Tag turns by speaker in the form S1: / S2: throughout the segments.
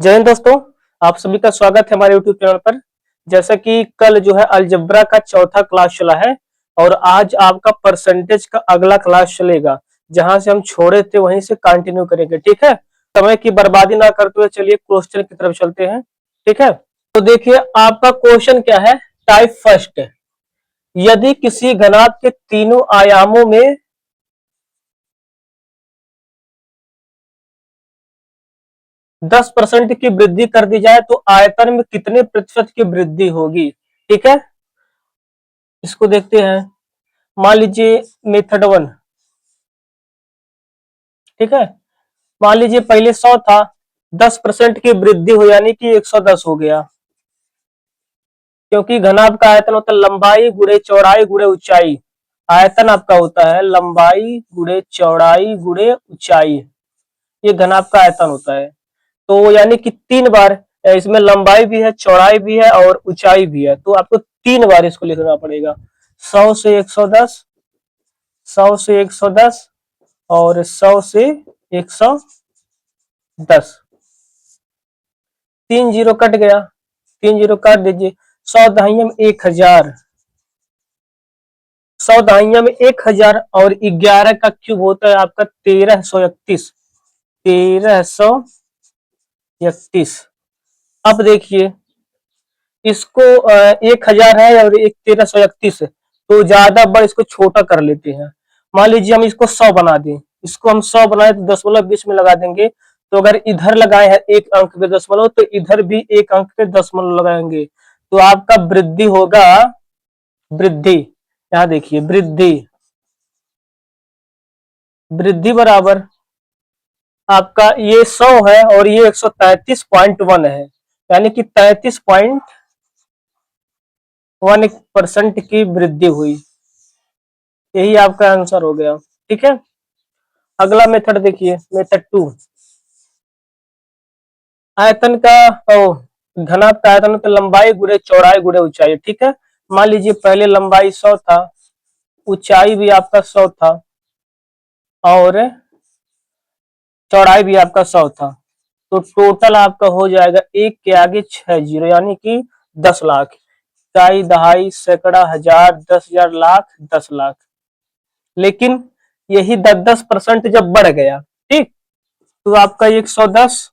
S1: जय हिंद दोस्तों। आप सभी का स्वागत है हमारे YouTube चैनल पर। जैसा कि कल जो है अलजेब्रा का चौथा क्लास चला है और आज आपका परसेंटेज का अगला क्लास चलेगा। जहां से हम छोड़े थे वहीं से कंटिन्यू करेंगे, ठीक है। समय की बर्बादी ना करते हुए चलिए क्वेश्चन की तरफ चलते हैं, ठीक है। तो देखिए आपका क्वेश्चन क्या है। टाइप फर्स्ट, यदि किसी घनाभ के तीनों आयामों में 10% की वृद्धि कर दी जाए तो आयतन में कितने प्रतिशत की वृद्धि होगी, ठीक है। इसको देखते हैं। मान लीजिए मेथड 1, ठीक है। मान लीजिए पहले 100 था, 10% की वृद्धि हो यानी कि 110 हो गया। क्योंकि घनाभ का आयतन होता है लंबाई गुणे चौड़ाई गुणे ऊंचाई। आयतन आपका होता है लंबाई गुणे चौड़ाई गुणे ऊंचाई। ये घनाभ का आयतन होता है। तो यानी कि 3 बार इसमें लंबाई भी है, चौड़ाई भी है और ऊंचाई भी है, तो आपको 3 बार इसको लिखना पड़ेगा। 100 से 110, 100 से 110 और 100 से 110। 3 जीरो कट गया, 3 जीरो काट दीजिए। 100 दहाइयों में 1000, 100 दहाइयों में 1000 और 11 का क्यूब होता है आपका 1331। 1331। अब देखिए इसको 1000 है और एक 1331 है, तो ज्यादा बड़ इसको छोटा कर लेते हैं। मान लीजिए हम इसको 100 बना दें, इसको हम 100 बनाए तो दशमलव बीच में लगा देंगे। तो अगर इधर लगाए हैं एक अंक पे दशमलव तो इधर भी एक अंक पे दशमलव लगाएंगे, तो आपका वृद्धि होगा। वृद्धि यहां देखिए, वृद्धि वृद्धि बराबर आपका ये 100 है और ये 133.1 है, यानी कि 33.1% की वृद्धि हुई। यही आपका आंसर हो गया, ठीक है। अगला मेथड देखिए, मेथड 2। आयतन का घनाभ का आयतन तो लंबाई गुणे चौड़ाई गुणे ऊंचाई, ठीक है। मान लीजिए पहले लंबाई 100 था, ऊंचाई भी आपका 100 था और चौड़ाई भी आपका 100 था, तो टोटल आपका हो जाएगा एक के आगे 6 जीरो यानी कि 10 लाख। इकाई दहाई सैकड़ा हजार 10,000 लाख 10 लाख। लेकिन यही 10% जब बढ़ गया, ठीक, तो आपका 110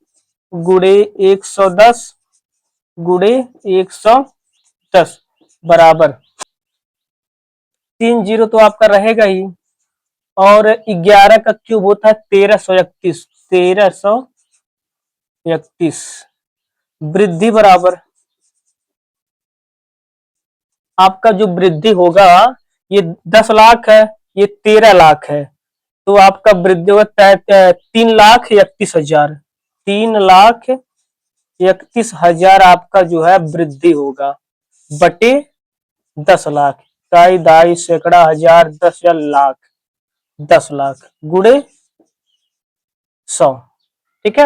S1: गुणे 110 गुणे 110 बराबर 3 जीरो तो आपका रहेगा ही, और 11 का क्यूब होता है 1331। 1331 वृद्धि बराबर आपका जो वृद्धि होगा, ये 10 लाख है, ये 13 लाख है, तो आपका वृद्धि होगा 3,31,000। 3,31,000 आपका जो है वृद्धि होगा बटे 10 लाख। इकाई दहाई सैकड़ा हजार 10,000 लाख 10 लाख गुणे 100, ठीक है।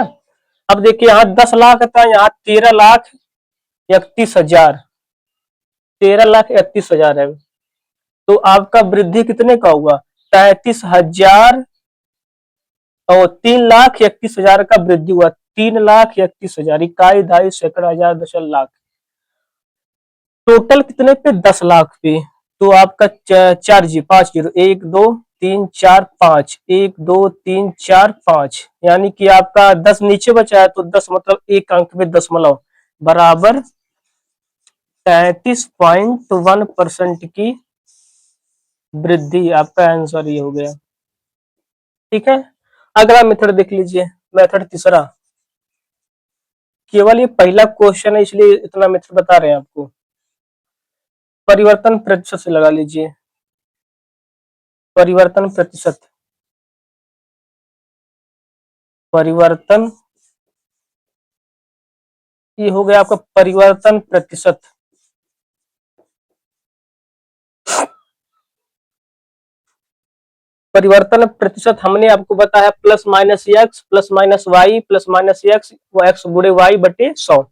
S1: अब देखिए यहाँ 10 लाख था, यहाँ 13,31,000, 13,31,000 है, तो आपका वृद्धि कितने का हुआ 33,000 और 3,31,000 का वृद्धि हुआ। 3,31,000 इकाई दहाई सैकड़ा हजार 10,000 लाख, टोटल कितने पे 10 लाख पे। तो आपका 4 5 जीरो 1 2 3 4 5 1 2 3 4 5 यानी कि आपका 10 नीचे बचा है, तो 10 मतलब एक अंक में दशमलव बराबर 33.1% की वृद्धि। आपका आंसर ये हो गया, ठीक है। अगला मेथड देख लीजिए, मेथड तीसरा। केवल ये पहला क्वेश्चन है इसलिए इतना मेथड बता रहे हैं आपको। परिवर्तन प्रतिशत से लगा लीजिए, परिवर्तन प्रतिशत, परिवर्तन ये हो गया आपका परिवर्तन प्रतिशत। परिवर्तन प्रतिशत हमने आपको बताया plus minus X plus minus Y plus minus X, वो एक्स गुणे वाई बटे 100।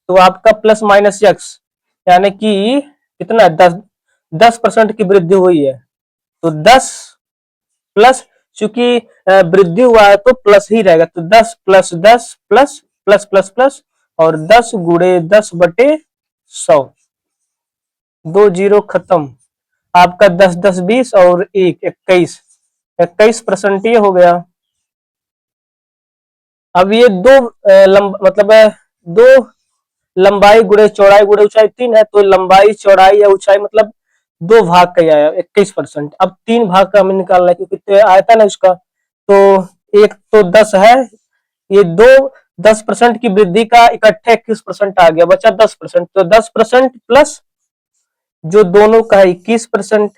S1: तो आपका प्लस माइनस एक्स यानी कि कितना 10% की वृद्धि हुई है, तो 10 प्लस, चूंकि वृद्धि हुआ है तो प्लस ही रहेगा, तो 10 plus 10 plus plus plus plus और 10 गुणे 10/100, 2 जीरो खत्म। आपका 10 10 20 और 1 21, 21% ये हो गया। अब ये दो मतलब दो लंबाई गुणे चौड़ाई गुणे ऊंचाई 3 है, तो लंबाई चौड़ाई या ऊंचाई मतलब दो भाग का ही आया 21%। अब 3 भाग का हमें निकालना है क्योंकि तो आयतन है उसका, तो एक तो 10 है, ये दो 10% की वृद्धि का इकट्ठे 21% आ गया, बचा 10%। तो 10% प्लस जो दोनों का है 21%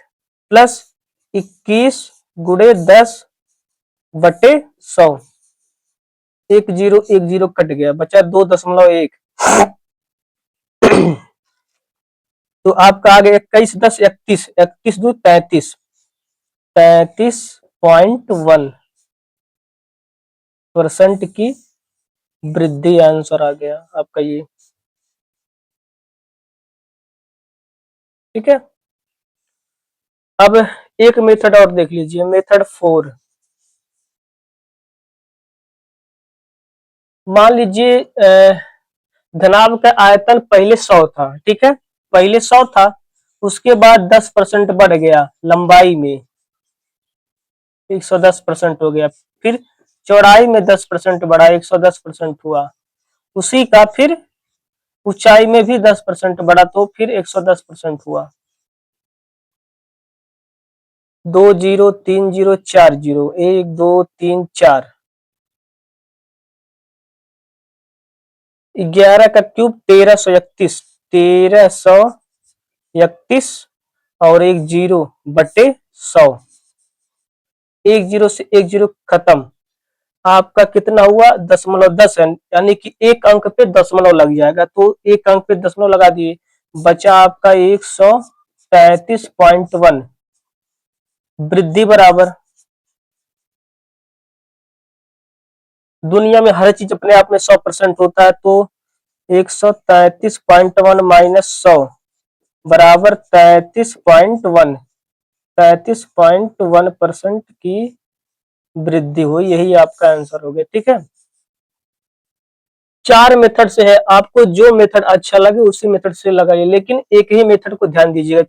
S1: प्लस 21 गुणे 10/100, 1 0 कट गया, बचा 2.1। तो आपका आ गया 21 10 31, 31 2 33, 33.1% की वृद्धि आंसर आ गया आपका ये। ठीक है, अब एक मेथड और देख लीजिए, मेथड 4। मान लीजिए घनाभ का आयतन पहले 100 था, ठीक है, पहले 100 था, उसके बाद 10% बढ़ गया लंबाई में, 110% हो गया, फिर चौड़ाई में 10% बढ़ा, 110% हुआ, उसी का फिर ऊंचाई में भी 10% बढ़ा, तो फिर 110% हुआ। 2 0 3 0 4 0, 1 2 3 4, 11 का क्यूब 1331, 1331 और 1 0/100, 1 0 से 1 0 खत्म। आपका कितना हुआ 0.10 है, यानी कि एक अंक पे दशमलव लग जाएगा, तो एक अंक पे दशमलव लगा दिए, बचा आपका 133.1। वृद्धि बराबर, दुनिया में हर चीज अपने आप में 100% होता है, तो 133.1 माइनस 100 बराबर 33.1, 33.1% की वृद्धि हुई, यही आपका आंसर हो गया। ठीक है, 4 मेथड से है, आपको जो मेथड अच्छा लगे उसी मेथड से लगाइए, लेकिन एक ही मेथड को ध्यान दीजिएगा।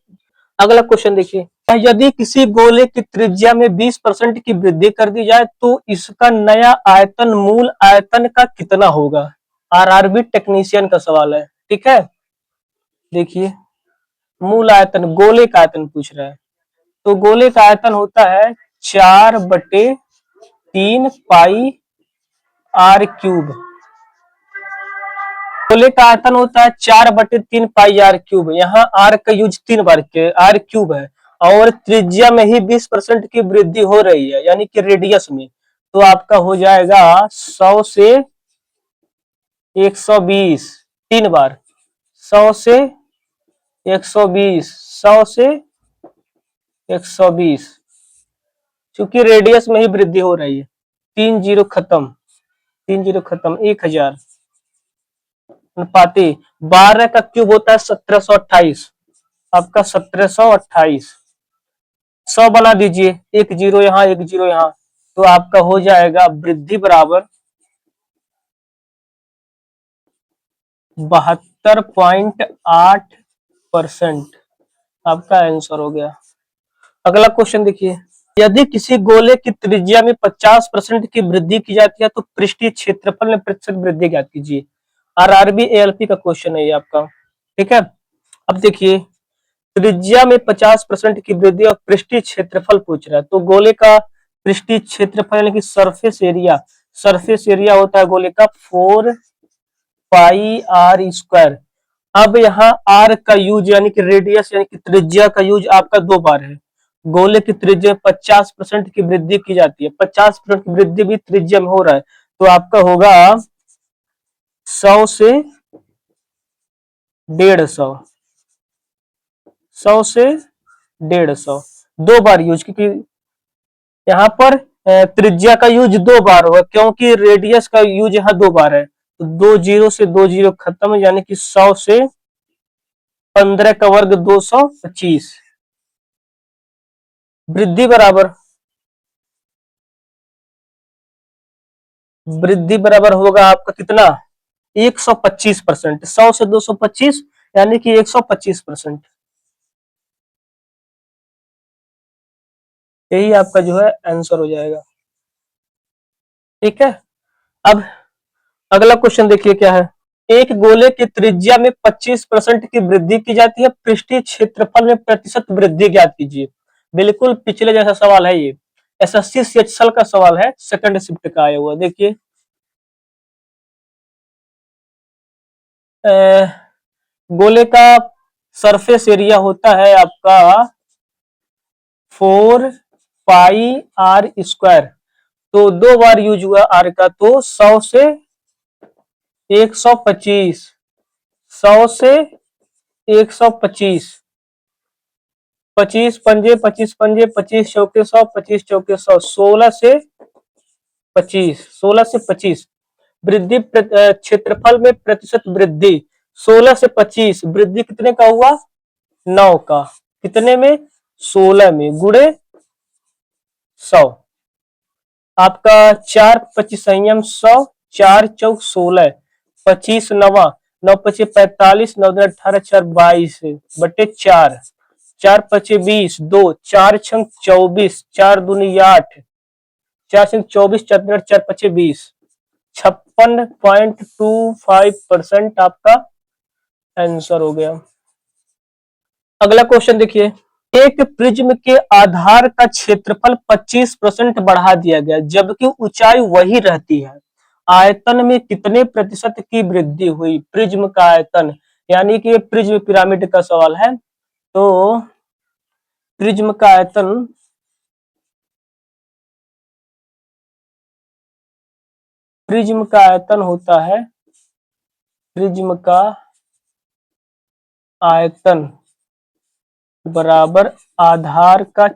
S1: अगला क्वेश्चन देखिए, यदि किसी गोले की त्रिज्या में 20% की वृद्धि कर दी जाए तो इसका नया आयतन मूल आयतन का कितना होगा? आरआरबी टेक्नीशियन का सवाल है। ठीक है, देखिए मूल आयतन, गोले का आयतन पूछ रहा है, तो गोले का आयतन होता है 4/3 पाई आर क्यूब। गोले का आयतन होता है 4/3 पाई आर क्यूब, यहाँ आर का यूज 3 बार के आर क्यूब है, और त्रिज्या में ही 20% की वृद्धि हो रही है, यानी कि रेडियस में, तो आपका हो जाएगा 100 से 120, 3 बार, 100 से 120, 100 से 120, क्योंकि रेडियस में ही वृद्धि हो रही है। 3 0 खत्म, 3 0 खत्म, 1000 अनुपाती 12 का क्यूब होता है 1728, आपका 1728, 100 बना दीजिए, 1 0 यहाँ 1 0 यहाँ, तो आपका हो जाएगा वृद्धि बराबर 72.8%, आपका आंसर हो गया। अगला क्वेश्चन देखिए, यदि किसी गोले की त्रिज्या में 50% की वृद्धि की जाती है तो पृष्ठीय क्षेत्रफल में प्रतिशत वृद्धि ज्ञात कीजिए। आरआरबी एएलपी का क्वेश्चन है ये आपका। ठीक है, अब देखिए त्रिज्या में 50% की वृद्धि और पृष्ठीय क्षेत्रफल पूछ रहा है, तो गोले का पृष्ठीय क्षेत्रफल यानी कि सरफेस एरिया, सरफेस एरिया होता है गोले का 4 पाई आर स्क्वायर। अब यहाँ आर का यूज यानी कि रेडियस यानी कि त्रिज्या का यूज आपका 2 बार है। गोले की त्रिज्या 50% की वृद्धि की जाती है, 50% की वृद्धि भी त्रिज्या में हो रहा है, तो आपका होगा 100 से 150, 100 से 150, 2 बार यूज, क्योंकि यहाँ पर त्रिज्या का यूज 2 बार होगा, क्योंकि रेडियस का यूज यहाँ 2 बार है, तो 2 0 से 2 0 खत्म, यानी कि 100 से 15 का वर्ग 225, वृद्धि बराबर, वृद्धि बराबर होगा आपका कितना 125%। 100 से 225 यानी कि 125%। यही आपका जो है आंसर हो जाएगा। ठीक है। अब अगला क्वेश्चन देखिए क्या है। एक गोले की त्रिज्या में 25% की वृद्धि की जाती है, पृष्ठीय क्षेत्रफल में प्रतिशत वृद्धि ज्ञात कीजिए। बिल्कुल पिछले जैसा सवाल है ये, एसएससी सीएचएसएल का सवाल है, सेकंड शिफ्ट का आया हुआ। देखिए गोले का सरफेस एरिया होता है आपका 4 पाई r²। तो दो बार यूज हुआ आर का, तो 100 से 125, 100 से 125, 25 पंजे 25 चौके 100, 25 चौके 100, 16 से 25 वृद्धि क्षेत्रफल में प्रतिशत वृद्धि। 16 से 25 वृद्धि कितने का हुआ? 9 का। कितने में? 16 में, गुणे 100। आपका 4 25 संयम 100, 4 चौक 16, 25 नवा 9 25 45, 9 18 4 22 बटे 4, 4 5 20, 2 4 6 24, 4 दूनी 8, 4 6 24, 4 4 5 20, 56.25% आपका आंसर हो गया। अगला क्वेश्चन देखिए। एक प्रिज्म के आधार का क्षेत्रफल 25% बढ़ा दिया गया जबकि ऊंचाई वही रहती है, आयतन में कितने प्रतिशत की वृद्धि हुई? प्रिज्म का आयतन, यानी कि ये प्रिज्म पिरामिड का सवाल है। तो प्रिज्म का आयतन होता है, प्रिज्म का आयतन बराबर आधार का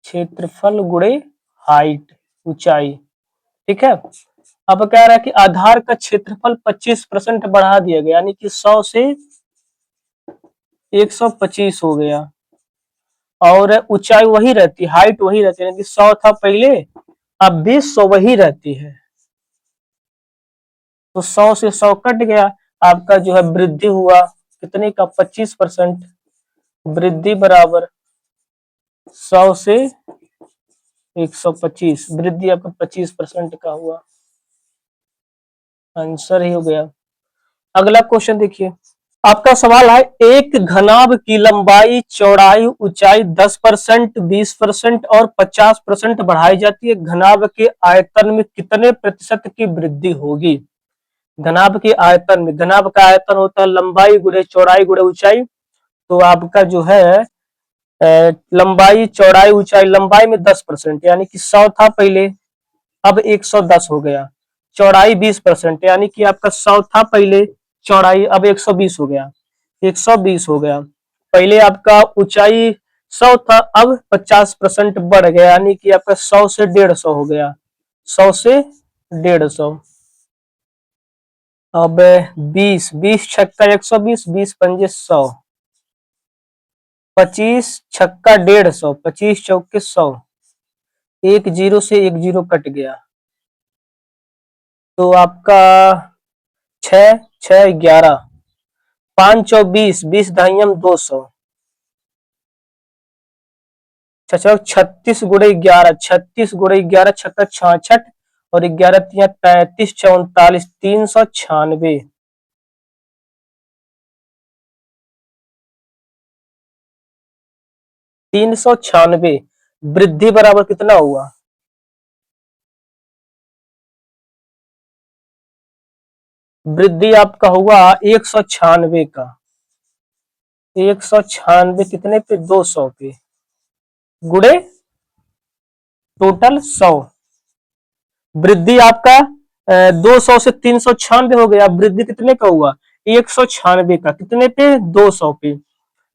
S1: क्षेत्रफल, गुणे हाइट, ऊंचाई। ठीक है। अब कह रहा है कि आधार का क्षेत्रफल 25% बढ़ा दिया गया, यानी कि 100 से 125 हो गया, और ऊंचाई वही रहती, हाइट वही रहती है, यानी कि 100 था पहले, अब भी 100 वही रहती है। तो 100 से 100 कट गया, आपका जो है वृद्धि हुआ कितने का? 25%। वृद्धि बराबर 100 से 125, वृद्धि आपका 25% का हुआ, आंसर ही हो गया। अगला क्वेश्चन देखिए। आपका सवाल है, एक घनाभ की लंबाई चौड़ाई ऊंचाई 10%, 20% और 50% बढ़ाई जाती है, घनाभ के आयतन में कितने प्रतिशत की वृद्धि होगी? घनाभ के आयतन में, घनाभ का आयतन होता है लंबाई गुणे चौड़ाई गुणे ऊंचाई। तो आपका जो है लंबाई चौड़ाई ऊंचाई, लंबाई में 10% यानी कि 100 था पहले, अब 110 हो गया। चौड़ाई 20% यानी कि आपका 100 था पहले, चौड़ाई अब 120 हो गया, 120 हो गया। पहले आपका ऊंचाई 100 था, अब 50% बढ़ गया, यानी कि आपका 100 से 150 हो गया, 100 से 150। अब 20, 20 छक्का 120, 20 पंजे 100, 25 छक्का 150, 25 चौके 100, एक जीरो से एक जीरो कट गया, तो आपका 6 6 11, 5 चौ 20, 20 दाहियम 200, 36 गुणे 11, 36 गुणे 11 छक्का 66, और 11 तिया 33 39, 396। 396 वृद्धि बराबर कितना हुआ? वृद्धि आपका हुआ 196 का, 196 कितने पे? 200 पे, गुणे टोटल 100। वृद्धि आपका 200 से 396 हो गया, वृद्धि कितने का हुआ? 196 का, कितने पे? 200 पे।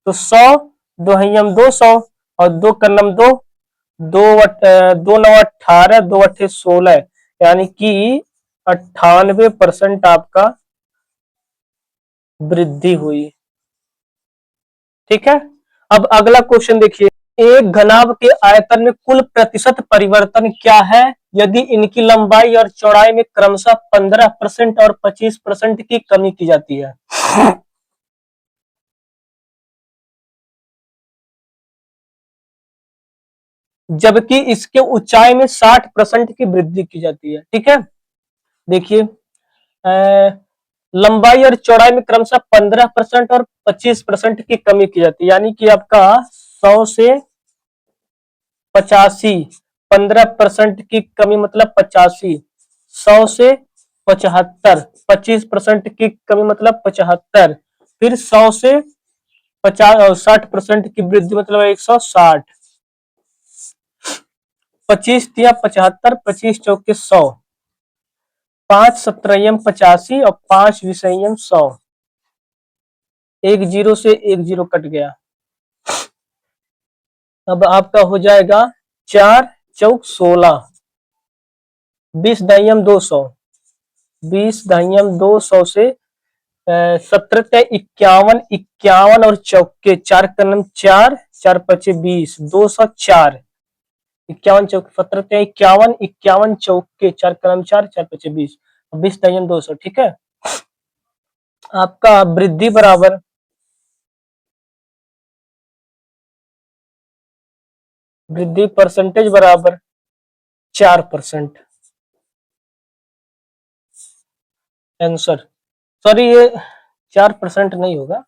S1: तो 100 दो हयम 200 और दो कन्नम दो, दो नौ 18, दो अठे 16, यानी कि 98% आपका वृद्धि हुई। ठीक है। अब अगला क्वेश्चन देखिए। एक घनाभ के आयतन में कुल प्रतिशत परिवर्तन क्या है यदि इनकी लंबाई और चौड़ाई में क्रमशः 15% और 25% की कमी की जाती है। जबकि इसके ऊंचाई में 60% की वृद्धि की जाती है। ठीक है, देखिए लंबाई और चौड़ाई में क्रमशः 15% और 25% की कमी की जाती है, यानी कि आपका 100 से 85, 15% की कमी मतलब 85, 100 से 75, 25% की कमी मतलब 75, फिर 100 से 60% की वृद्धि मतलब 160, 25 तिया 75, 25 चौके 100, 5 सत्रहम 85 और 5 विषयम 100, एक जीरो से एक जीरो कट गया। अब आपका हो जाएगा 4 चौक 16, 20 दाइयम 200, 20 दाइयम 200 से 17 51, 51 और चौके 4 कलम 4, 4 पचे 20, 204, 51 चौके 17 51, 51 चौके 4 कलम 4, 4 पचे 20, 20 दाइयम 200। ठीक है, आपका वृद्धि बराबर वृद्धि परसेंटेज बराबर 4%। आंसर, सॉरी ये 4% नहीं होगा,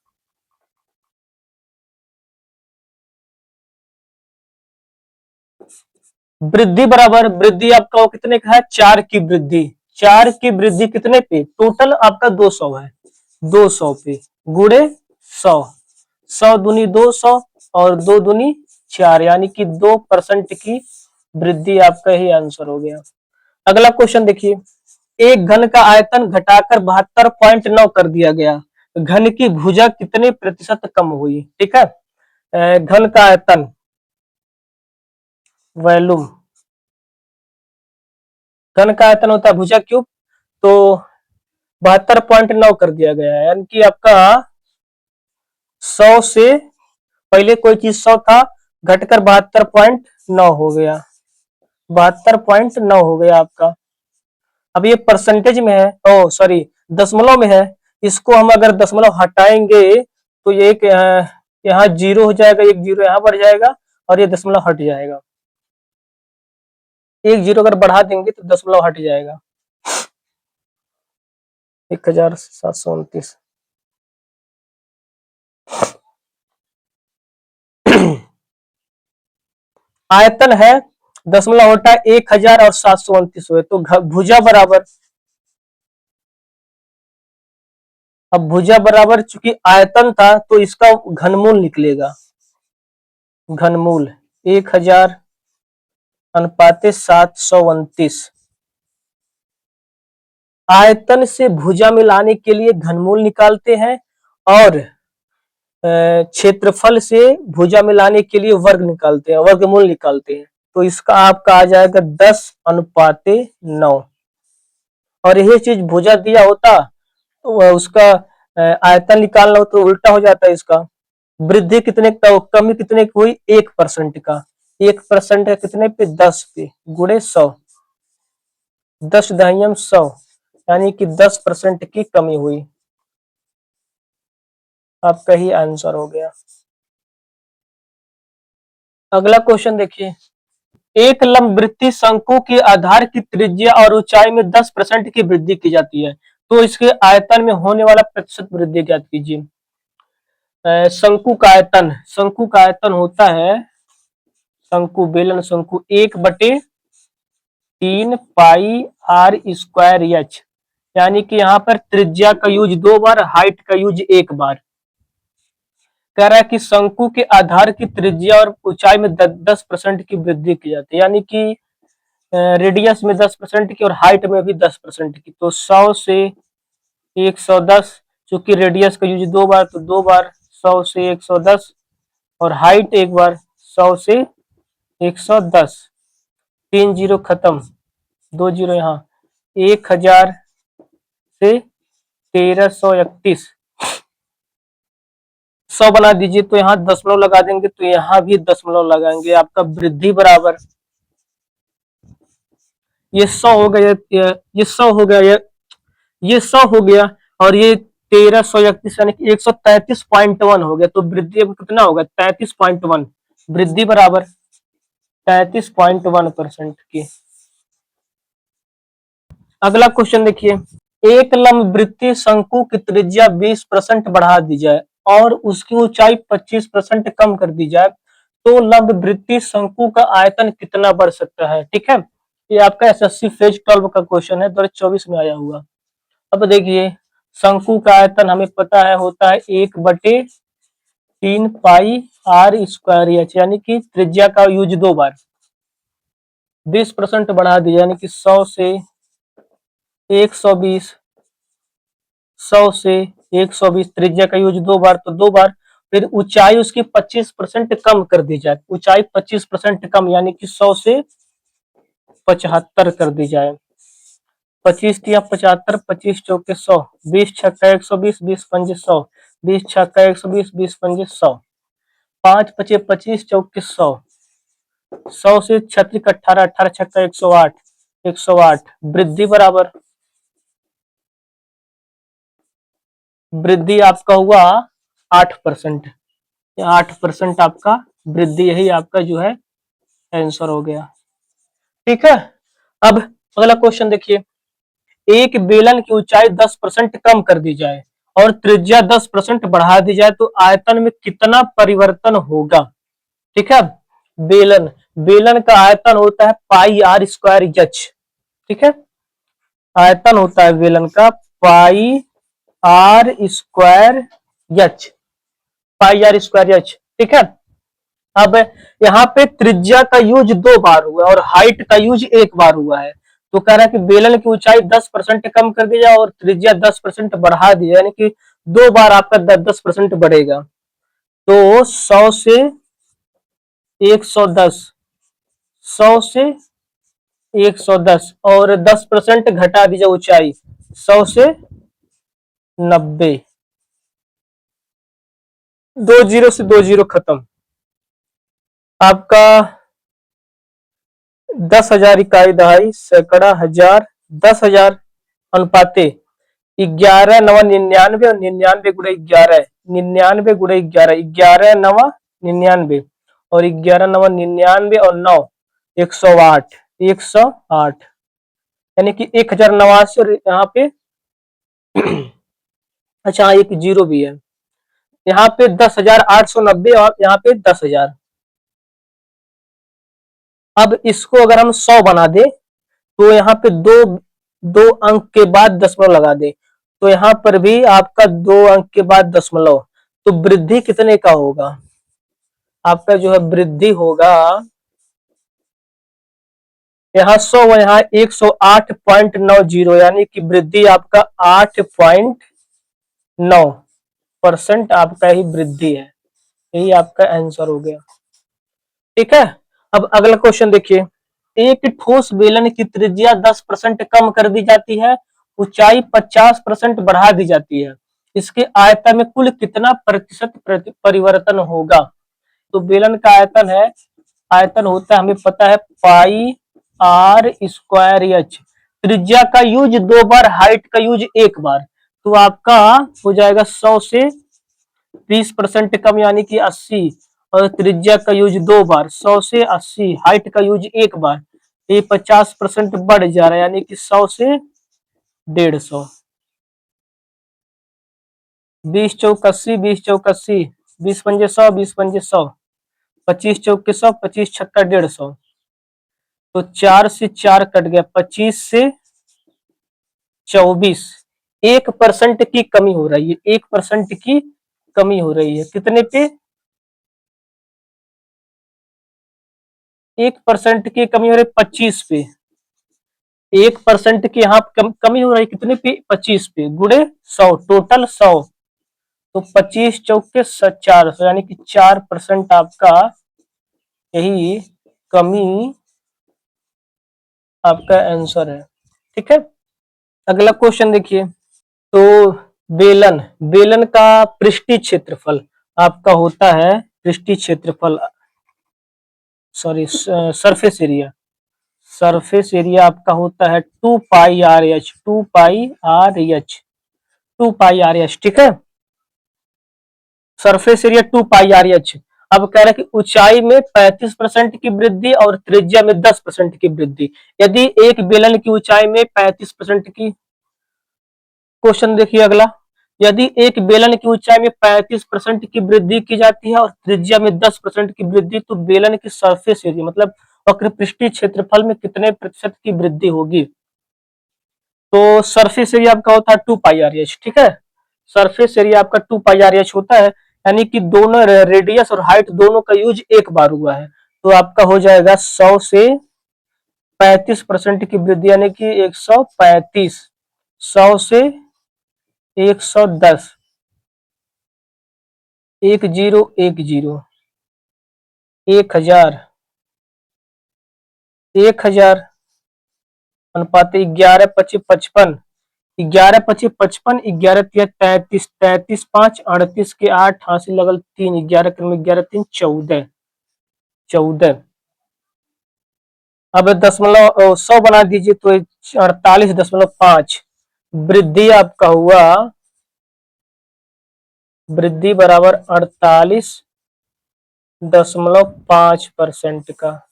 S1: वृद्धि बराबर वृद्धि आपका कितने का है 4 की वृद्धि, 4 की वृद्धि कितने पे, टोटल आपका 200 है, 200 पे गुड़े 100, 100 दूनी 200 और 2 दूनी 4, यानी कि 2% की वृद्धि आपका ही आंसर हो गया। अगला क्वेश्चन देखिए, एक घन का आयतन घटाकर 72.9 कर दिया गया, घन की भुजा कितने प्रतिशत कम हुई। ठीक है, घन का आयतन वॉल्यूम, घन का आयतन होता है भुजा क्यूब, तो 72.9 कर दिया गया है, यानी कि आपका 100 से पहले कोई चीज 100 था, घटकर 72.9 हो गया, 72.9 हो गया आपका। अब ये परसेंटेज में है, ओ सॉरी दशमलव में है, इसको हम अगर दशमलव हटाएंगे तो ये एक यहाँ जीरो हो जाएगा, एक जीरो यहाँ बढ़ जाएगा और ये दशमलव हट जाएगा, एक जीरो अगर बढ़ा देंगे तो दशमलव हट जाएगा। 1729 आयतन है, दशमलव होता है 1729 हुए, तो भुजा बराबर, अब भुजा बराबर चूंकि आयतन था तो इसका घनमूल निकलेगा, घनमूल 1000 अनुपाते 729, आयतन से भुजा में लाने के लिए घनमूल निकालते हैं और क्षेत्रफल से भुजा में लाने के लिए वर्ग निकालते हैं, वर्गमूल निकालते हैं, तो इसका आपका आ जाएगा 10:9, और यही चीज भुजा दिया होता तो उसका आयतन निकालना हो तो उल्टा हो जाता है इसका। वृद्धि कितने का, कमी कितने की हुई 1% का, 1% है कितने पे 10 पे गुड़े 100, 10 दहियम 100, यानी कि 10% की कमी हुई, आपका ही आंसर हो गया। अगला क्वेश्चन देखिए, एक लंबवृत्तीय शंकु के आधार की त्रिज्या और ऊंचाई में 10% की वृद्धि की जाती है, तो इसके आयतन में होने वाला प्रतिशत वृद्धि ज्ञात कीजिए। शंकु का आयतन, शंकु का आयतन होता है, शंकु बेलन शंकु 1/3 पाई आर स्क्वायर एच, यानी कि यहाँ पर त्रिज्या का यूज 2 बार, हाइट का यूज 1 बार। कह रहा है कि शंकु के आधार की त्रिज्या और ऊंचाई में 10% की वृद्धि की जाती है, यानी कि रेडियस में 10% की और हाइट में भी 10% की, तो 100 से 110, चूंकि रेडियस का यूज 2 बार तो 2 बार 100 से 110, और हाइट एक बार 100 से 110, 3 जीरो खत्म, 2 जीरो यहाँ, 1000 से 1331, 100 बना दीजिए, तो यहाँ दशमलव लगा देंगे, तो यहाँ भी दशमलव लगाएंगे, आपका वृद्धि बराबर ये 100 हो गया, ये 100 हो गया, ये 100 हो गया, और ये 1331 यानी कि 133.1 हो गया। तो वृद्धि अब कितना होगा, 33.1, वृद्धि बराबर 33.1% की। अगला क्वेश्चन देखिए, एक लंब वृत्तीय शंकु की त्रिज्या 20% बढ़ा दी जाए और उसकी ऊंचाई 25% कम कर दी जाए, तो लंब वृत्तीय शंकु का आयतन कितना बढ़ सकता है। ठीक है, ये आपका एसएससी फेज 12 का क्वेश्चन है, 2024 में आया हुआ। अब देखिए, शंकु का आयतन हमें पता है होता है 1/3 पाई आर स्क्वायर एच, यानी कि त्रिज्या का यूज 2 बार, 20% बढ़ा दिया, यानी कि 100 से 120, 100 से 120, त्रिज्या का यूज 2 बार, तो 2 बार। फिर ऊंचाई उसकी 25% कम कर दी जाए, ऊंचाई 25% कम, यानी कि 100 से 75 कर दी जाए। 25 या 75, 25 चौके 100, 20 छक्का 120, 20 पंजे 100, 20 छक्का 120, 20 पंजे 100, 5 पचे 25 चौके 100, 100 से 36 18, 18 छक्का 108, 108, वृद्धि बराबर, वृद्धि आपका हुआ 8%, 8% आपका वृद्धि, यही आपका जो है आंसर हो गया। ठीक है, अब अगला क्वेश्चन देखिए, एक बेलन की ऊंचाई 10% कम कर दी जाए और त्रिज्या 10% बढ़ा दी जाए, तो आयतन में कितना परिवर्तन होगा। ठीक है, बेलन बेलन का आयतन होता है पाई आर स्क्वायर एच। ठीक है, आयतन होता है बेलन का pi R square H, pi R square H. ठीक है, अब यहाँ पे त्रिज्या का यूज 2 बार हुआ और हाइट का यूज 1 बार हुआ है, तो कह रहा है कि बेलन की ऊंचाई 10% कम कर दी जाए और त्रिज्या 10% बढ़ा दी, यानी कि 2 बार आपका 10% बढ़ेगा। तो 100 से 110, 100 से 110 और 10% घटा दीजिए ऊंचाई, 100 से 90, 2 जीरो से 2 जीरो खत्म, आपका 10,000 इकाई दहाई सैकड़ा हजार 10,000 अनुपाते 11 नवा 99 और 99 गुणे 11, 99 गुणे 11, 11 नवा 99 और 11 नवा 99 और 9 108, 108, यानी कि 1089 और यहाँ पे अच्छा एक जीरो भी है, यहाँ पे 10,890 और यहाँ पे 10,000। अब इसको अगर हम 100 बना दे, तो यहाँ पे दो दो अंक के बाद दशमलव लगा दे, तो यहाँ पर भी आपका 2 अंक के बाद दशमलव, तो वृद्धि कितने का होगा, आपका जो है वृद्धि होगा यहाँ 100 व यहाँ 108.90, यानी कि वृद्धि आपका 8.9% आपका ही वृद्धि है, यही आपका आंसर हो गया। ठीक है, अब अगला क्वेश्चन देखिए, एक ठोस बेलन की त्रिज्या 10% कम कर दी जाती है, ऊंचाई 50% बढ़ा दी जाती है, इसके आयतन में कुल कितना प्रतिशत परिवर्तन होगा। तो बेलन का आयतन है, आयतन होता है हमें पता है पाई आर स्क्वायर एच, त्रिज्या का यूज 2 बार, हाइट का यूज 1 बार, तो आपका हो जाएगा 100 से 30% कम, यानी कि 80, और त्रिज्या का यूज 2 बार, 100 से 80, हाइट का यूज 1 बार, ये 50% बढ़ जा रहा है, यानी कि 100 से 150, 20 चौक 80, 20 चौक 80, 20 पंजे 100, 20 पंजे 100, 25 चौक के 100, 25 छक्का 150, तो 4 से 4 कट गया, 25 से 24, 1% की कमी हो रही है, 1% की कमी हो रही है, कितने पे, 1% की कमी हो रही है 25 पे, 1% की यहाँ कमी हो रही है कितने पे, 25 पे, गुणे 100, टोटल 100, तो 25 चौक के 400, यानी कि 4% आपका यही कमी आपका आंसर है। ठीक है, अगला क्वेश्चन देखिए, तो बेलन बेलन का पृष्ठीय क्षेत्रफल आपका होता है पृष्ठीय क्षेत्रफल, sorry surface area. Surface area आपका होता है 2 पाई आर एच, 2 पाई आर एच, 2 पाई आर एच, ठीक है। सरफेस एरिया 2 पाई आर एच। अब कह रहा है कि ऊंचाई में 35% की वृद्धि और त्रिज्या में 10% की वृद्धि। यदि एक बेलन की ऊंचाई में 35% की, क्वेश्चन देखिए अगला, यदि एक बेलन की ऊंचाई में 35% की वृद्धि की जाती है और त्रिज्या में 10% की वृद्धि, तो बेलन की सरफेस एरिया मतलब वक्र पृष्ठीय क्षेत्रफल में कितने प्रतिशत की वृद्धि होगी। तो सरफेस एरिया आपका होता है 2 पाई आर एच, ठीक है। सरफेस एरिया आपका 2 पाई आर एच होता है, यानी कि दोनों रेडियस और हाइट दोनों का यूज एक बार हुआ है। तो आपका हो जाएगा 100 से 35% की वृद्धि, यानी कि 135, 100 से 110, 1010, 1000, 1000 अनुपात 11 25 55, 11 25 55, 11 3 33, 33 5 38 के 8, हासिल लगल 3, 11 क्रम 11 3 14, 14। अब 100 बना दीजिए तो 48.5। वृद्धि आपका हुआ, वृद्धि बराबर 48.5% का।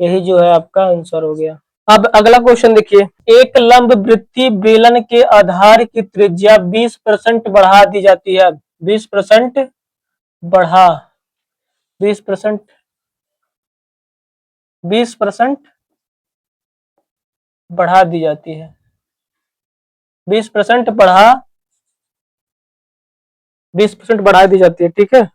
S1: यही जो है आपका आंसर हो गया। अब अगला क्वेश्चन देखिए, एक लंब वृत्तीय बेलन के आधार की त्रिज्या 20% बढ़ा दी जाती है। 20% बढ़ा, 20%, 20% बढ़ा दी जाती है, 20% बढ़ा, 20% बढ़ा दी जाती है, ठीक है।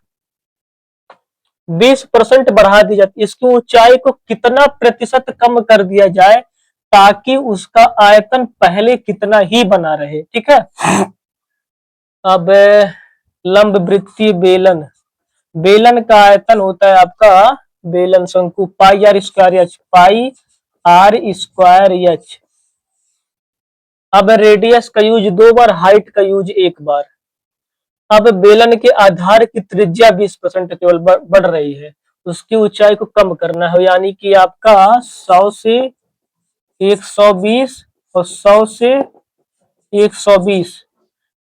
S1: 20% बढ़ा दी जाती है, इसकी ऊंचाई को कितना प्रतिशत कम कर दिया जाए ताकि उसका आयतन पहले कितना ही बना रहे, ठीक है। अब लंब वृत्तीय बेलन, बेलन का आयतन होता है आपका, बेलन शंकु pi R square H, pi R square H. अब रेडियस का यूज 2 बार, हाइट का यूज 1 बार। अब बेलन के आधार की त्रिज्या 20% केवल बढ़ रही है, उसकी ऊंचाई को कम करना है, यानी कि आपका 100 से 120 और 100 से 120।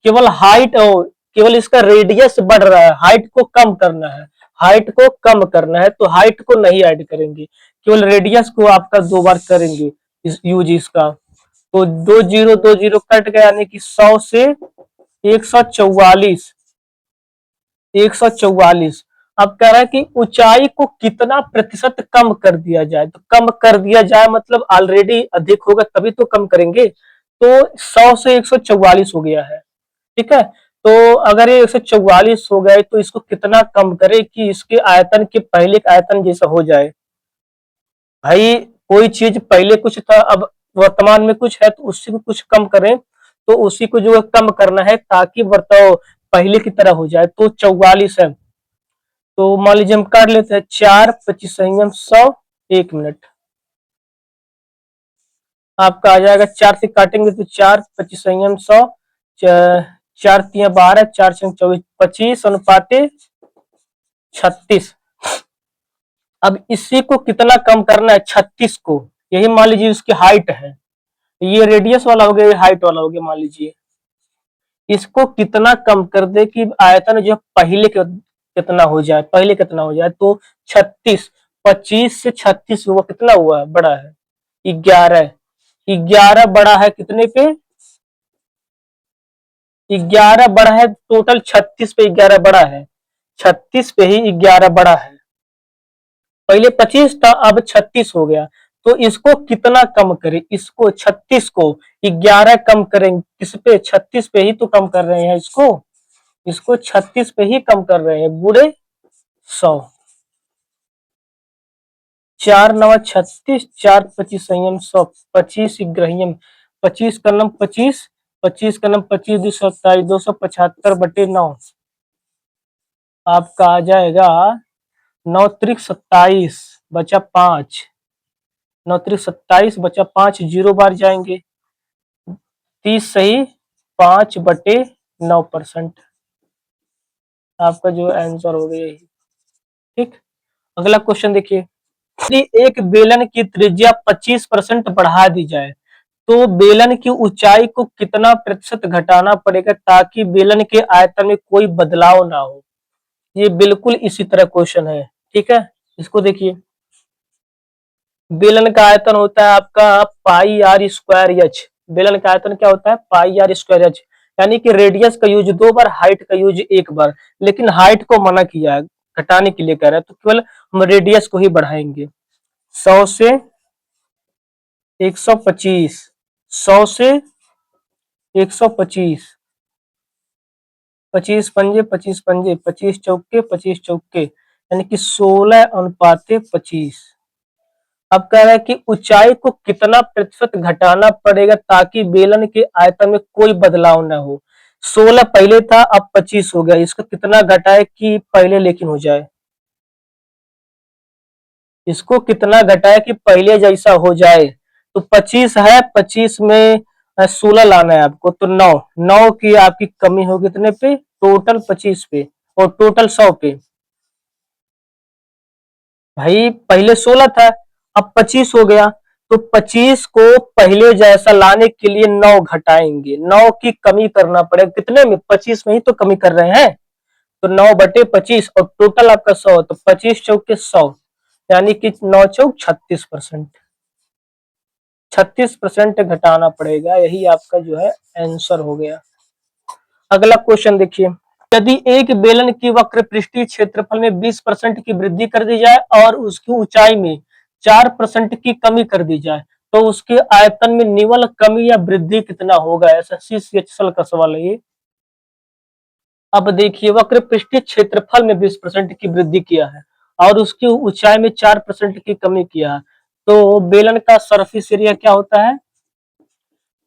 S1: केवल हाइट और केवल इसका रेडियस बढ़ रहा है, हाइट को कम करना है, हाइट को कम करना है, तो हाइट को नहीं ऐड करेंगे, केवल रेडियस को आपका 2 बार करेंगे इस यूज इसका। तो 2 0 कट गया, यानी कि 100 से 144, 144। अब कह रहा है कि ऊंचाई को कितना प्रतिशत कम कर दिया जाए, तो कम कर दिया जाए मतलब ऑलरेडी अधिक होगा तभी तो कम करेंगे। तो 100 से 144 हो गया है, ठीक है। तो अगर ये 144 हो गए तो इसको कितना कम करे कि इसके आयतन के पहले के आयतन जैसा हो जाए। भाई कोई चीज पहले कुछ था, अब वर्तमान में कुछ है, तो उसी को कुछ कम करें, तो उसी को जो है कम करना है ताकि वर्ताव पहले की तरह हो जाए। तो 44 है, तो मान लीजिए हम काट लेते हैं, 4 25 संयम 100, 1 मिनट। आपका आ जाएगा, 4 से काटेंगे तो 4 25 संयम 100, 4 3 12, 4 6 24, 25 अनुपाते 36। अब इसी को कितना कम करना है, 36 को, यही मान लीजिए उसकी हाइट है, ये रेडियस वाला हो गया, ये हाइट वाला हो गया, मान लीजिए इसको कितना कम कर दे कि आयतन जो पहले कितना हो जाए, पहले कितना हो जाए। तो 36, 25 से 36 हुआ, कितना हुआ, बड़ा है 11, 11 बड़ा है कितने पे, 11 बड़ा है, टोटल 36 पे 11 बड़ा है, 36 पे ही 11 बड़ा है। पहले 25 था, अब 36 हो गया। तो इसको कितना कम करें, इसको 36 को 11 कम करेंगे किस पे, 36 पे ही तो कम कर रहे हैं इसको, इसको 36 पे ही कम कर रहे हैं, गुणे 100, 4 9 36, 4 25 संयम 100, 25 ग्रहियम, 25 का नम 25, 25 का नम 25 227, 275/9। आपका आ जाएगा 9 त्रिक 27 बचा 5, 9 त्रिक 27 बचा 5, 0 बार जाएंगे, 30 सही 5/9%। आपका जो आंसर हो गया यही। ठीक, अगला क्वेश्चन देखिए, यदि एक बेलन की त्रिज्या 25% बढ़ा दी जाए तो बेलन की ऊंचाई को कितना प्रतिशत घटाना पड़ेगा ताकि बेलन के आयतन में कोई बदलाव ना हो। ये बिल्कुल इसी तरह क्वेश्चन है। ठीक है, इसको देखिए, बेलन का आयतन होता है आपका पाई आर स्क्वायर एच। बेलन का आयतन क्या होता है? पाई आर स्क्वायर एच। यानी कि रेडियस का यूज 2 बार, हाइट का यूज 1 बार। लेकिन हाइट को मना किया है, घटाने के लिए कह रहा है, तो केवल हम रेडियस को ही बढ़ाएंगे। 100 से 125, 100 से 125, 25 पंजे 25 पंजे, 25 चौके 25 चौके, यानी कि 16:25। अब कह रहा है कि ऊंचाई को कितना प्रतिशत घटाना पड़ेगा ताकि बेलन के आयतन में कोई बदलाव न हो। 16 पहले था, अब 25 हो गया। इसको कितना घटाए कि पहले लेकिन हो जाए? इसको कितना घटाए कि पहले जैसा हो जाए? तो 25 है, 25 में 16 लाना है आपको, तो 9, 9 की आपकी कमी होगी कितने पे? टोटल 25 पे और टोटल 100 पे। भाई पहले 16 था, अब 25 हो गया, तो 25 को पहले जैसा लाने के लिए 9 घटाएंगे, 9 की कमी करना पड़ेगा। कितने में? 25 में ही तो कमी कर रहे हैं। तो 9/25 और टोटल आपका 100, तो 25 चौके 100, यानी कि 9 चौक 36%। 36% घटाना पड़ेगा, यही आपका जो है आंसर हो गया। अगला क्वेश्चन देखिए, यदि एक बेलन की वक्र पृष्ठीय क्षेत्रफल में 20% की वृद्धि कर दी जाए और उसकी ऊंचाई में 4% की कमी कर दी जाए तो उसके आयतन में निव्वल कमी या वृद्धि कितना होगा? एसएससी सीएचएसएल का सवाल है ये। अब देखिए, वक्र पृष्ठीय क्षेत्रफल में 20% की वृद्धि किया है और उसकी ऊंचाई में 4% की कमी किया है, तो बेलन का सरफेस एरिया क्या होता है?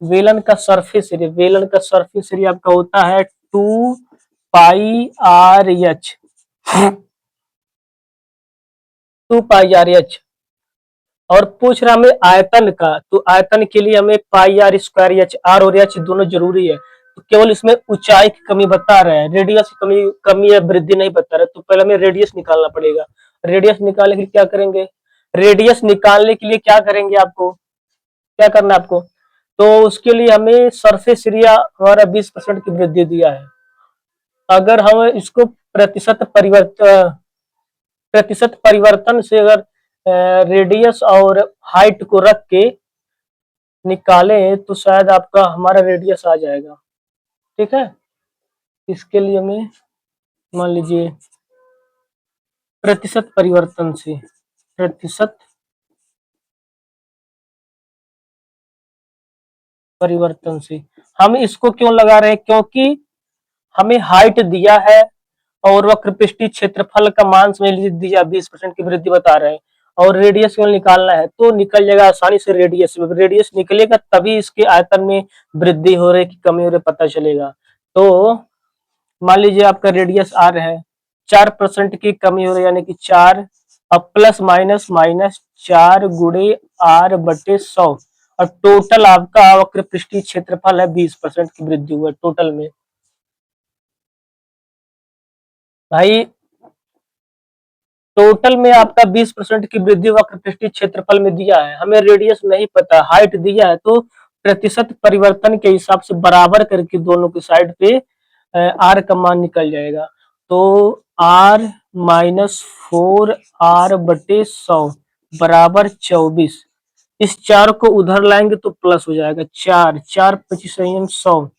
S1: बेलन का सरफेस एरिया आपका होता है 2πr/h। 2πr/h। और पूछ रहा हमें आयतन का, तो आयतन के लिए हमें पाई आर स्क्वायर एच, आर और एच दोनों जरूरी है। तो केवल इसमें ऊंचाई की कमी बता रहे हैं, रेडियस की कमी या वृद्धि नहीं बता रहे। तो पहले हमें रेडियस निकालना पड़ेगा। रेडियस निकालने के लिए क्या करेंगे? रेडियस निकालने के लिए क्या करेंगे? आपको क्या करना है आपको? तो उसके लिए हमें सरफेस एरिया हमारा 20% की वृद्धि दिया है। अगर हम इसको प्रतिशत परिवर्तन से अगर रेडियस और हाइट को रख के निकालें तो शायद आपका हमारा रेडियस आ जाएगा। ठीक है, इसके लिए हमें मान लीजिए प्रतिशत परिवर्तन से, प्रतिशत परिवर्तन से हम इसको क्यों लगा रहे हैं? क्योंकि हमें हाइट दिया है और वक्र पृष्ठीय क्षेत्रफल का मान समझ लीजिए दिया, 20% की वृद्धि बता रहे हैं और रेडियस केवल निकालना है, तो निकल जाएगा आसानी से। रेडियस रेडियस निकलेगा तभी इसके आयतन में वृद्धि हो रही कि कमी हो रही पता चलेगा। तो मान लीजिए आपका रेडियस आर है, 4% की कमी हो रही, यानी कि 4, अब प्लस माइनस माइनस 4 गुणे r/100 और टोटल आपका वक्र पृष्ठीय क्षेत्रफल है 20% की वृद्धि हुआ टोटल में। भाई टोटल में आपका 20% की वृद्धि वक्र पृष्ठीय क्षेत्रफल में दिया है, हमें रेडियस नहीं पता, हाइट दिया है, तो प्रतिशत परिवर्तन के हिसाब से बराबर करके दोनों की साइड पे आर का मान निकल जाएगा। तो r-4r/100 बराबर 24। इस 4 को उधर लाएंगे तो प्लस हो जाएगा, 4 4 25 100,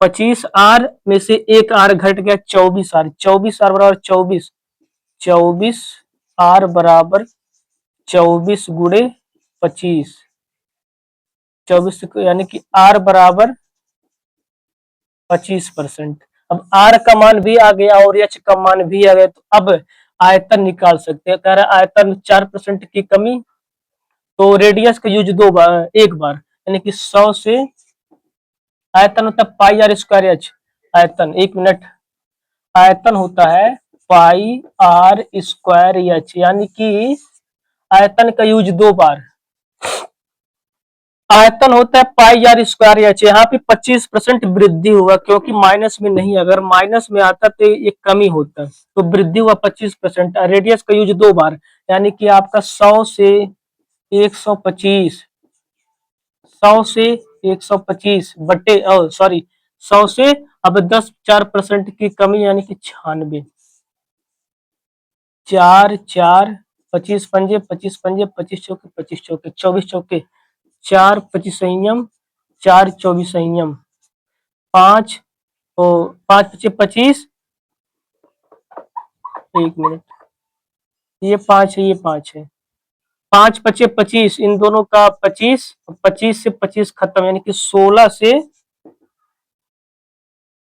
S1: 25r में से एक r घट गया, 24r, 24r बराबर 24, 24r बराबर 24 गुणे 25, 24 यानी कि r बराबर 25%। अब r का मान भी आ गया और h का मान भी आ गया, तो अब आयतन निकाल सकते हैं। कह रहा है आयतन 4% की कमी, तो रेडियस का यूज 2 बार, 1 बार, यानी कि 100 से आयतन होता है पाई आर स्क्वायर एच। आयतन, 1 मिनट, आयतन होता है पाई आर स्क्वायर एच, यानी कि आयतन का यूज 2 बार, आयतन होता है पाई आर स्क्वायर एच। यहाँ पे 25% वृद्धि हुआ क्योंकि माइनस में नहीं, अगर माइनस में आता तो ये कमी होता, तो वृद्धि हुआ 25%। रेडियस का यूज 2 बार, यानी कि आपका 100 से 125, 100 से 125 बटे सॉरी 100 से, अब 10 4% की कमी यानी कि 96। 4 4 25 पंजे 25 पंजे 25 चौके 25 चौके 24 चौके 4 25 संयम 4 24 संयम 5 5 पचे 25। 1 मिनट, ये 5 है, ये 5 है। 5 पचे 25, इन दोनों का 25, 25 से 25 खत्म, यानी कि 16 से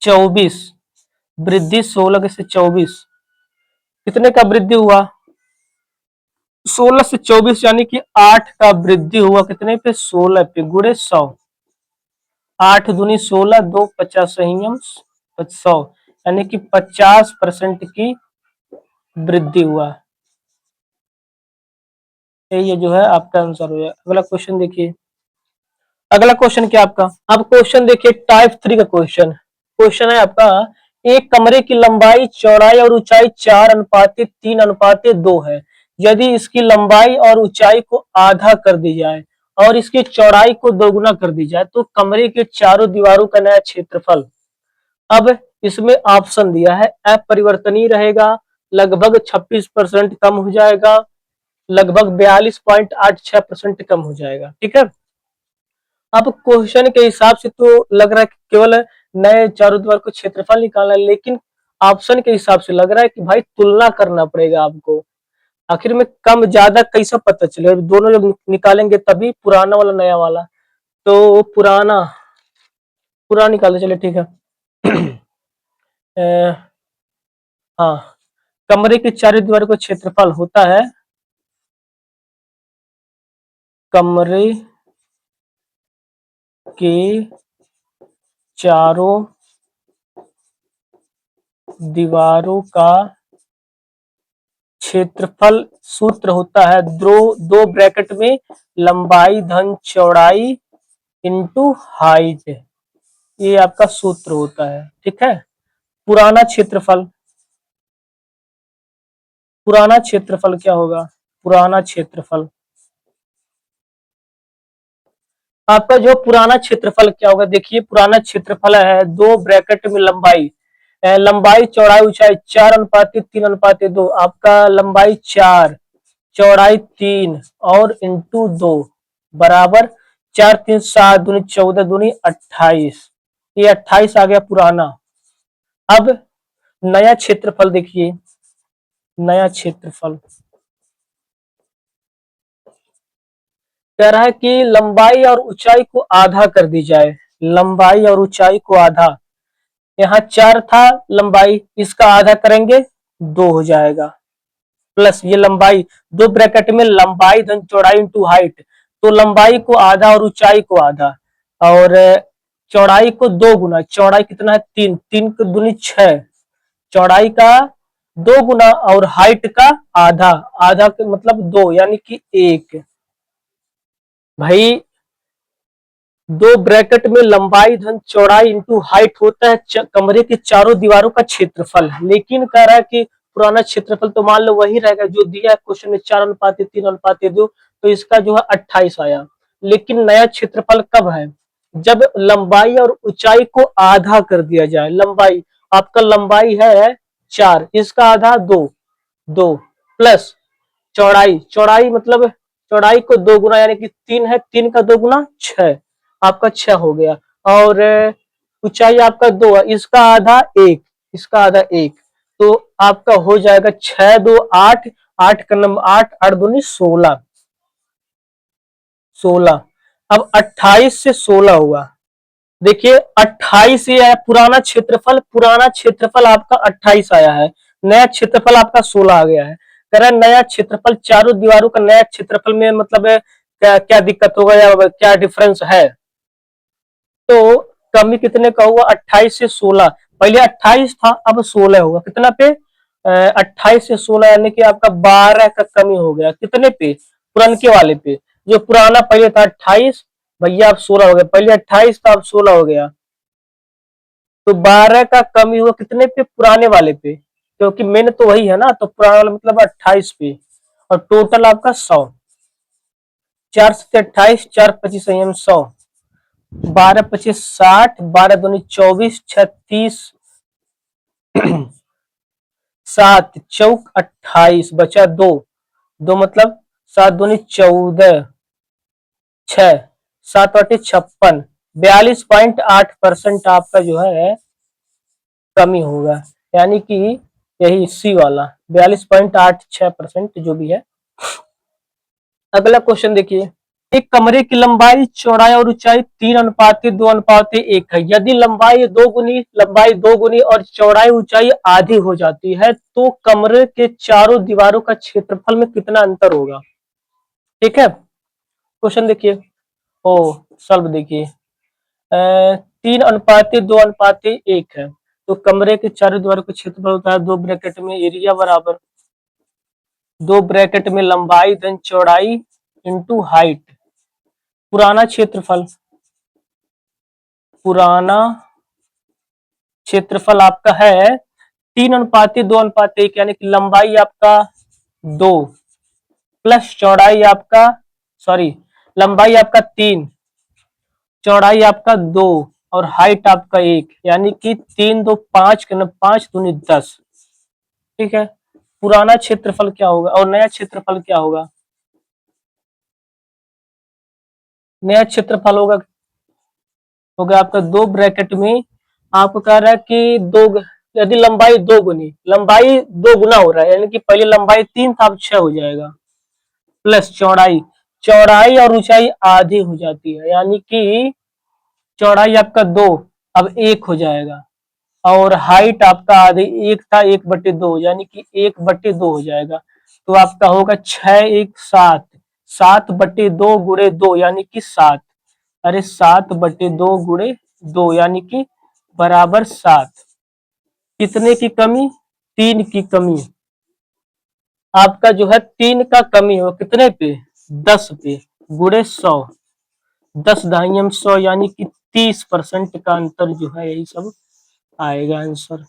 S1: 24 वृद्धि, 16 से 24 कितने का वृद्धि हुआ? 16 से 24 यानी कि 8 का वृद्धि हुआ। कितने पे? 16 पे, गुणे 100। 8 दूनी 16, 2 50 संयम 100, यानी कि 50% की वृद्धि हुआ। ये जो है आपका आंसर हो गया। अगला क्वेश्चन देखिए। अगला क्वेश्चन क्या आपका? अब क्वेश्चन देखिए टाइप 3 का क्वेश्चन। क्वेश्चन है आपका, एक कमरे की लंबाई चौड़ाई और ऊंचाई 4:3:2 है। यदि इसकी लंबाई और ऊंचाई को आधा कर दी जाए और इसकी चौड़ाई को दोगुना कर दी जाए तो कमरे के चारों दीवारों का नया क्षेत्रफल। अब इसमें ऑप्शन दिया है, अपरिवर्तनीय रहेगा, लगभग 26% कम हो जाएगा, लगभग 42.86% कम हो जाएगा। ठीक है, अब क्वेश्चन के हिसाब से तो लग रहा है कि केवल नए चारों दीवार को क्षेत्रफल निकालना है, लेकिन ऑप्शन के हिसाब से लग रहा है कि भाई तुलना करना पड़ेगा आपको। आखिर में कम ज्यादा कैसा पता चले? दोनों जब निकालेंगे तभी, पुराना वाला नया वाला। तो पुराना पुराना निकाले, चले ठीक है। हाँ, कमरे की चारों दीवारों का क्षेत्रफल होता है, कमरे के चारों दीवारों का क्षेत्रफल। सूत्र होता है दो ब्रैकेट में लंबाई धन चौड़ाई इंटू हाइट, ये आपका सूत्र होता है। ठीक है, पुराना क्षेत्रफल, पुराना क्षेत्रफल क्या होगा? पुराना क्षेत्रफल आपका जो पुराना क्षेत्रफल क्या होगा? देखिए पुराना क्षेत्रफल है 2 ब्रैकेट में लंबाई, लंबाई चौड़ाई ऊंचाई 4:3:2, आपका लंबाई 4, चौड़ाई 3 और इंटू 2 बराबर 4 3 7 दूनी 14 दूनी 28, ये 28 आ गया पुराना। अब नया क्षेत्रफल देखिए, नया क्षेत्रफल कह रहा है कि लंबाई और ऊंचाई को आधा कर दी जाए, लंबाई और ऊंचाई को आधा। यहाँ 4 था लंबाई, इसका आधा करेंगे 2 हो जाएगा, प्लस ये लंबाई 2 ब्रैकेट में लंबाई धन चौड़ाई इंटू हाइट, तो लंबाई को आधा और ऊंचाई को आधा, और चौड़ाई को 2 गुना। चौड़ाई कितना है? 3, 3 को दूनी 6, चौड़ाई का 2 गुना और हाइट का आधा, आधा के मतलब 2 यानी कि 1। भाई 2 ब्रैकेट में लंबाई धन चौड़ाई इंटू हाइट होता है कमरे के चारों दीवारों का क्षेत्रफल, लेकिन कह रहा है कि पुराना क्षेत्रफल तो मान लो वही रहेगा जो दिया है क्वेश्चन में, 4:3:2, तो इसका जो है 28 आया। लेकिन नया क्षेत्रफल कब है? जब लंबाई और ऊंचाई को आधा कर दिया जाए। लंबाई आपका लंबाई है 4, इसका आधा 2, 2 प्लस चौड़ाई, चौड़ाई मतलब चौड़ाई को 2 गुना, यानी कि 3 है, 3 का 2 गुना 6, आपका 6 हो गया। और ऊंचाई आपका 2 है, इसका आधा 1, इसका आधा 1, तो आपका हो जाएगा 6 2 8, 8 का नंबर 8, 8 दूनी 16, 16। अब 28 से 16 हुआ, देखिए 28 ये है पुराना क्षेत्रफल, पुराना क्षेत्रफल आपका 28 आया है, नया क्षेत्रफल आपका 16 आ गया है। कह रहा है नया क्षेत्रफल, चारों दीवारों का नया क्षेत्रफल में मतलब क्या क्या दिक्कत होगा या क्या डिफरेंस है? तो कमी कितने का हुआ? 28 से 16, पहले 28 था अब 16 होगा। कितना पे? 28 से 16 यानी कि आपका 12 का कमी हो गया। कितने पे? पुरानके वाले पे। जो पुराना पहले था 28, भैया अब 16 हो गया, पहले 28 था अब 16 हो गया। तो 12 का कमी हुआ कितने पे, पुराने वाले पे, क्योंकि मेन तो वही है ना, तो पुराने वाला मतलब 28 पे, और टोटल आपका 100। 4 से 28, 4 25 संयम 100, 12 25 60, 12 दूनी 24, 36, 7 चौक 28, बचा 2, 2 मतलब 7 दूनी 14, 6, 7 आठ 56, 42.8% आपका जो है कमी होगा, यानी कि यही सी वाला 42.86% जो भी है। अगला क्वेश्चन देखिए, एक कमरे की लंबाई, चौड़ाई और ऊंचाई 3:2:1 है। यदि लंबाई दो गुनी और चौड़ाई ऊंचाई आधी हो जाती है तो कमरे के चारों दीवारों का क्षेत्रफल में कितना अंतर होगा। ठीक है, क्वेश्चन देखिए। ओ सॉल्व देखिए, 3:2:1 है, तो कमरे के चारों दीवारों का क्षेत्रफल होता है, दो ब्रैकेट में एरिया बराबर, दो ब्रैकेट में लंबाई धन चौड़ाई इंटू हाइट, पुराना क्षेत्रफल, पुराना क्षेत्रफल आपका है 3:2:1, यानी कि लंबाई आपका 2 प्लस चौड़ाई आपका, सॉरी, लंबाई आपका 3, चौड़ाई आपका 2 और हाइट आपका 1, यानी कि 3 2 5 के 5 दूनी 10। ठीक है, पुराना क्षेत्रफल क्या होगा और नया क्षेत्रफल क्या होगा। नया क्षेत्रफल होगा आपका दो ब्रैकेट में, आपको कह रहा है कि दो, यदि लंबाई दो गुना हो रहा है, यानी कि पहले लंबाई 3 था अब 6 हो जाएगा, प्लस चौड़ाई, चौड़ाई और ऊंचाई आधी हो जाती है, यानी कि चौड़ाई आपका 2 अब 1 हो जाएगा, और हाइट आपका आधी, 1 था 1/2, यानी कि 1/2 हो जाएगा। तो आपका होगा 6 1 7, 7/2 गुणे 2 यानी कि 7, अरे 7/2 गुणे 2 यानी कि बराबर 7। कितने की कमी, 3 की कमी, आपका जो है 3 का कमी हो कितने पे, 10 पे, गुणे 100, 10 दहाई 100, यानी कि 30% का अंतर जो है, यही सब आएगा आंसर।